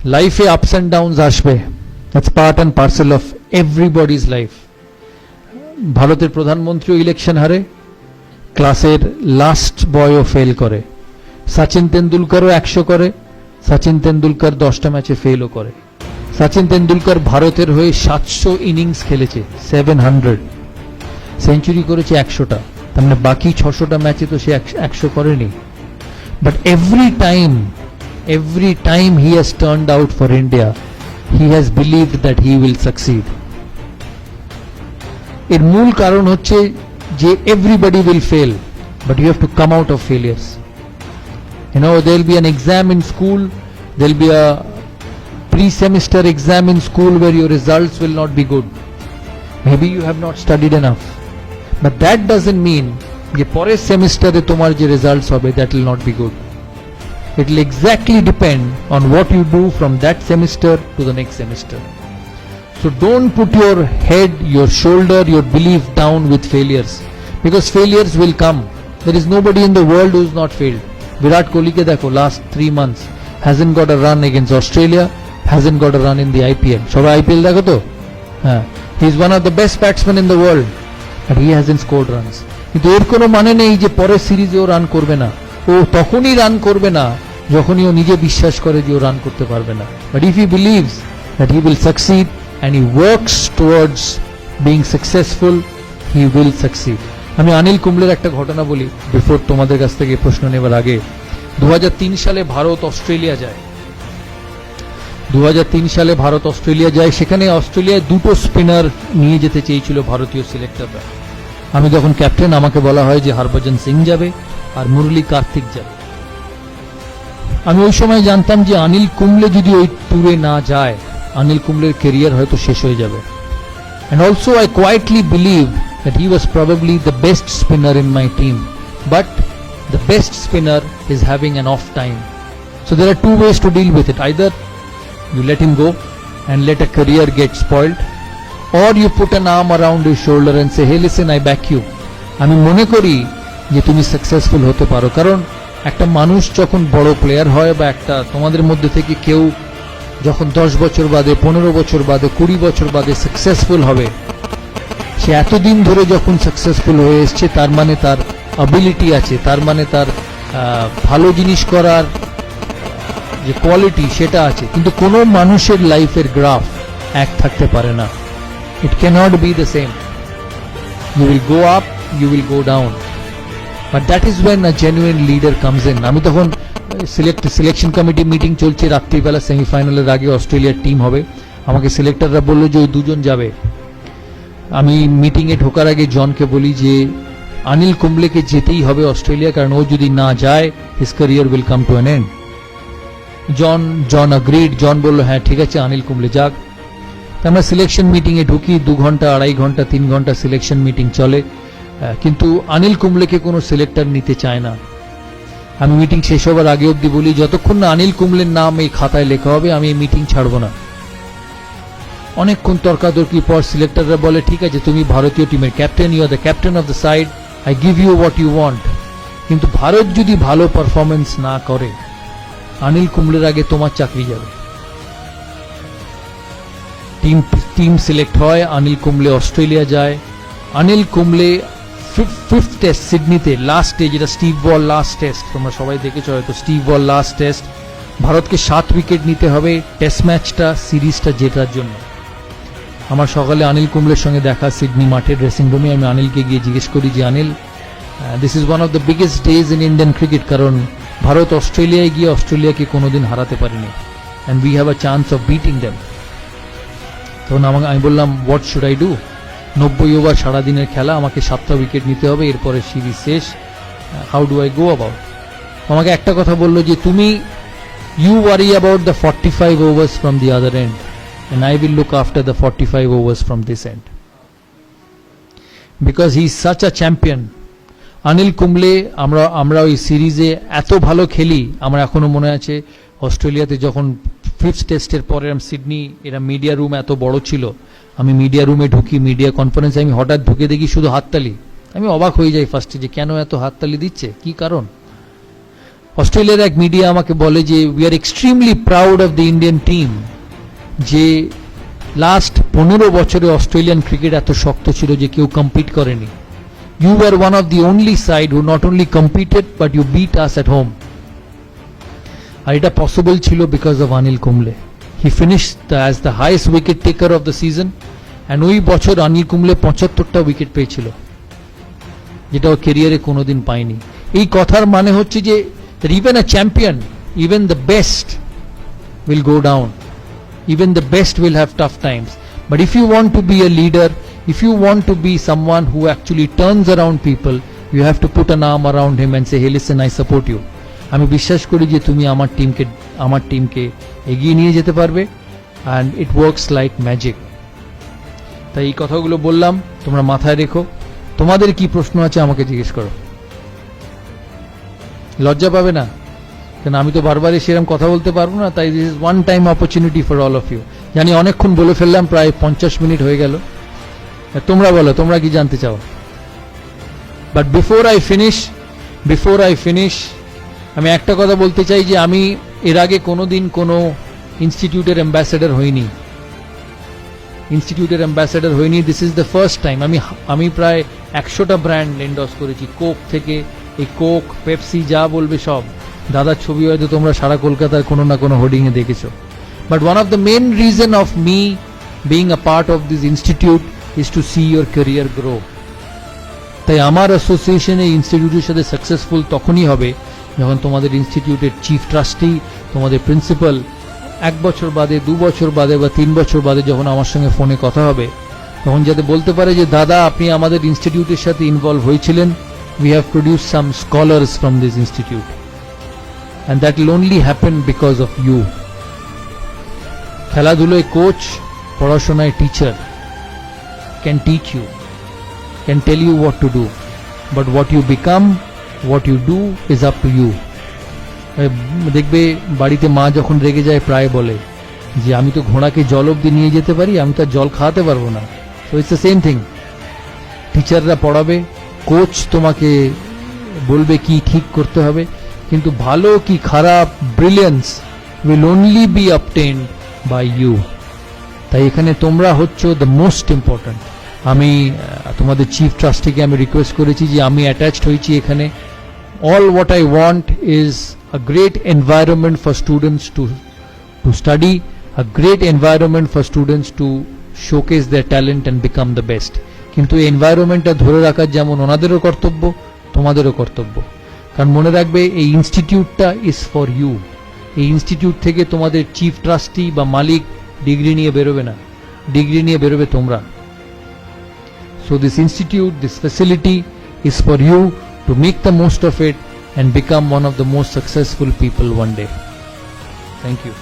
লাইফে ups and downs আসবে, that's part and parcel of everybody's life. ভারতের প্রধানমন্ত্রীও election হারে, ক্লাসের লাস্ট বয়ও ফেল করে, সচিন তেন্ডুলকরও 100 করে, সচিন তেন্ডুলকর 10টা ম্যাচে ফেলও করে। সচিন তেন্ডুলকর ভারতের হয়ে 700 ইনিংস খেলেছে, 700 সেঞ্চুরি করেছে 100টা, তার মানে বাকি 600টা ম্যাচে তো সে 100 করেনি। But every time he has turned out for India, he has believed that he will succeed. এর মূল কারণ হচ্ছে যে everybody will fail, but you have to come out of failures. You know, there will be an exam in school, there will be a pre-semester exam in school where your results will not be good. Maybe you have not studied enough, but that doesn't mean যে পরের সেমিস্টারে তোমার যে results হবে that will not be good. It will exactly depend on what you do from that semester to the next semester. So don't put your head, your shoulder, your belief down with failures, because failures will come. There is nobody in the world who has not failed. Virat Kohli ke dekho, last 3 months hasn't got a run against Australia, hasn't got a run in the IPL. Shobai IPL dekho to? He is one of the best batsmen in the world, but he hasn't scored runs. কিন্তু এর কোনো মানে নেই যে পরের সিরিজে ও run করবে না। ও তখনই রান করবে না যখনই ও নিজে বিশ্বাস করে যে ও রান করতে পারবে না। But if he believes that he will succeed and he works towards being successful, he will succeed. আমি অনিল কুম্বলের একটা ঘটনা বলি বিফোর তোমাদের কাছ থেকে প্রশ্ন নেবার আগে। 2003 সালে ভারত অস্ট্রেলিয়া যায়। 2003 সালে ভারত অস্ট্রেলিয়া যায়, সেখানে অস্ট্রেলিয়ায় 2টো স্পিনার নিয়ে যেতে চেয়েছিল ভারতীয় সিলেক্টররা। আমি যখন ক্যাপ্টেন, আমাকে বলা হয় যে হরভজন সিং যাবে আর মুরলী কার্তিক যাবে। আমি ওই সময় জানতাম যে অনিল কুম্বলে যদি ওই ট্যুরে না যায়, অনিল কুম্বলের ক্যারিয়ার হয়তো শেষ হয়ে যাবে। And also I quietly believe that he was probably the best spinner in my team, but the best spinner is having an off time. So there are two ways to deal with it. Either you let him go and let a career get spoiled, or you put an arm around his shoulder and say, hey listen, I back you. আমি মনে করি যে তুমি successful হতে পারো, কারণ একটা মানুষ যখন বড় প্লেয়ার হয় বা একটা তোমাদের মধ্যে থেকে কেউ যখন 10 বছর বাদে, 15 বছর বাদে, 20 বছর বাদে সাকসেসফুল হবে, সে এতদিন ধরে যখন সাকসেসফুল হয়ে এসছে তার মানে তার অ্যাবিলিটি আছে, তার মানে তার ভালো জিনিস করার যে কোয়ালিটি সেটা আছে। কিন্তু কোনো মানুষের লাইফের গ্রাফ এক থাকতে পারে না। It cannot be the same. You will go up, you will go down. But that is when a genuine leader comes in. আমি তখন সিলেকশন কমিটি মিটিং চলছে, রাত্রিবেলা সেমিফাইনালের আগে অস্ট্রেলিয়ার টিম হবে। আমাকে সিলেক্টররা বললো যে ওই 2 জন যাবে। আমি মিটিংয়ে ঢোকার আগে জনকে বলি যে অনিল কুম্বলেকে যেতেই হবে অস্ট্রেলিয়া, কারণ ও যদি না যায় his career will come to an end. John agreed. জন বলল হ্যাঁ ঠিক আছে, অনিল কুম্বলে যাক। আমরা সিলেকশন মিটিংয়ে ঢুকি, 2 ঘন্টা, 2.5 ঘন্টা, 3 ঘন্টা সিলেকশন মিটিং চলে, কিন্তু অনিল কুম্বলেকে কোনো সিলেক্টর নিতে চায় না। আমি মিটিং শেষ হবার আগে অবধি বলি যতক্ষণ না অনিল কুম্বলের নাম এই খাতায় লেখা হবে আমি এই মিটিং ছাড়বো না। অনেকক্ষণ তর্কাতর্কি পর সিলেক্টররা বলে ঠিক আছে, তুমি ভারতীয় টিমের captain, you are the captain of the side, I give you what you want. কিন্তু ভারত যদি ভালো পারফরমেন্স না করে অনিল কুম্বলের আগে তোমার চাকরি যাবে। টিম সিলেক্ট হয়, অনিল কুম্বলে অস্ট্রেলিয়া যায়। অনিল কুম্বলে 5th টেস্ট সিডনিতে, লাস্ট ডে, যেটা স্টিভ বল লাস্ট টেস্ট, তোমরা সবাই দেখেছো হয়তো, স্টিভ বল লাস্ট টেস্ট, ভারতকে 7 উইকেট নিতে হবে টেস্ট ম্যাচটা, সিরিজটা জেতার জন্য। আমার সকালে অনিল কুম্বলের সঙ্গে দেখা সিডনি মাঠের ড্রেসিং রুমে। আমি অনিলকে গিয়ে জিজ্ঞেস করি যে Anil, this is one of the biggest days in Indian cricket, কারণ ভারত অস্ট্রেলিয়ায় গিয়ে অস্ট্রেলিয়াকে কোনোদিন হারাতে পারেনি, and we have a chance of beating them. তখন আমি বললাম what should I do, 90 over সারাদিনের খেলা, আমাকে 7টা উইকেট নিতে হবে, এরপরে সিরিজ শেষ, how do I go about. আমাকে একটা কথা বললো যে তুমি you worry about the 45 overs from the other end and I will look after the 45 overs from this end, because he is such a champion. Anil Kumble আমরা ওই সিরিজে এত ভালো খেলি, আমার এখনো মনে আছে অস্ট্রেলিয়াতে যখন 5th টেস্টের পরে সিডনি, এরা মিডিয়া রুম এত বড় ছিল, আমি মিডিয়া রুমে ঢুকি, মিডিয়া কনফারেন্সে আমি হঠাৎ ঢুকে দেখি শুধু হাততালি। আমি অবাক হয়ে যাই ফার্স্টে যে কেন এত হাততালি দিচ্ছে, কি কারণ। অস্ট্রেলিয়ার এক মিডিয়া আমাকে বলে যে we are extremely proud of the Indian team, যে লাস্ট 15 বছরে অস্ট্রেলিয়ান ক্রিকেট এত শক্ত ছিল যে কেউ কম্পিট করেনি। You were one of the only side who not only competed but you beat us at home. আর এটা পসিবল ছিল because of Anil Kumble. He finished as the highest wicket taker of the season and ওই বছর Anil Kumble 75টা wicket পেয়েছিল, যেটা ওর ক্যারিয়ারে কোনোদিন পায়নি। এই কথার মানে হচ্ছে যে even a champion, even the best will go down, even the best will have tough times, but if you want to be a leader, if you want to be someone who actually turns around people, you have to put an arm around him and say, hey listen, I support you. আমি বিশ্বাস করি যে তুমি আমার টিমকে এগিয়ে নিয়ে যেতে পারবে, and it works like magic. তাই এই কথাগুলো বললাম, তোমরা মাথায় রেখো। তোমাদের কি প্রশ্ন আছে আমাকে জিজ্ঞেস করো, লজ্জা পাবে না, কারণ আমি তো বারবারই সেরকম কথা বলতে পারবো না। তাই this is one time opportunity for all of you. জানি অনেকক্ষণ বলে ফেললাম, প্রায় 50 মিনিট হয়ে গেল। তোমরা বলো, তোমরা কি জানতে চাও? বাট বিফোর আই ফিনিশ আমি একটা কথা বলতে চাই যে আমি এর আগে কোনোদিন কোনো ইনস্টিটিউটের অ্যাম্বাসেডর হইনি। This is the first time. আমি প্রায় 100টা ব্র্যান্ড এন্ডোর্স করেছি, কোক থেকে, এই কোক, পেপসি, যা বলবে সব। দাদার ছবি হয়তো তোমরা সারা কলকাতার কোনো না কোনো হোর্ডিং এ দেখেছো। But one of the main reason of me being a part of this institute is to see your career grow. তাই আমার অ্যাসোসিয়েশন এই ইনস্টিটিউটের সাথে সাকসেসফুল তখনই হবে যখন তোমাদের ইনস্টিটিউটের চিফ ট্রাস্টি, তোমাদের প্রিন্সিপাল 1 বছর বাদে, 2 বছর বাদে বা 3 বছর বাদে যখন আমার সঙ্গে ফোনে কথা হবে, তখন যাতে বলতে পারে যে দাদা আপনি আমাদের ইনস্টিটিউটের সাথে ইনভলভ হয়েছিলেন, we have produced some scholars from this institute and that will only happen because of you. খেলাধুলায় কোচ, পড়াশোনায় teacher can teach you, can tell you what to do, but what you become, what you do is up to you. দেখবে বাড়িতে মা যখন রেগে যায় প্রায় বলে যে আমি তো ঘোড়াকে জল অবধি নিয়ে যেতে পারি, আমি তো জল খাওয়াতে পারবো না। So it's the same thing. টিচাররা পড়াবে, কোচ তোমাকে বলবে কি ঠিক করতে হবে, কিন্তু ভালো কি খারাপ, brilliance will only be obtained by you. তাই এখানে তোমরা হচ্ছ দ্য মোস্ট ইম্পর্ট্যান্ট। আমি তোমাদের চিফ ট্রাস্টিকে আমি রিকোয়েস্ট করেছি যে আমি অ্যাটাচড হয়েছি এখানে। All what I want is a great environment for students to study, a great environment for students to showcase their talent and become the best. কিন্তু এই এনভায়রনমেন্টটা ধরে রাখার যেমন ওনাদেরও কর্তব্য, তোমাদেরও কর্তব্য। কারণ মনে রাখবে এই ইনস্টিটিউটটা ইজ ফর ইউ। এই ইনস্টিটিউট থেকে তোমাদের চিফ ট্রাস্টি বা মালিক ডিগ্রি নিয়ে বেরোবে না, ডিগ্রি নিয়ে বেরোবে তোমরা। So this institute, this facility is for you to make the most of it and become one of the most successful people one day. Thank you.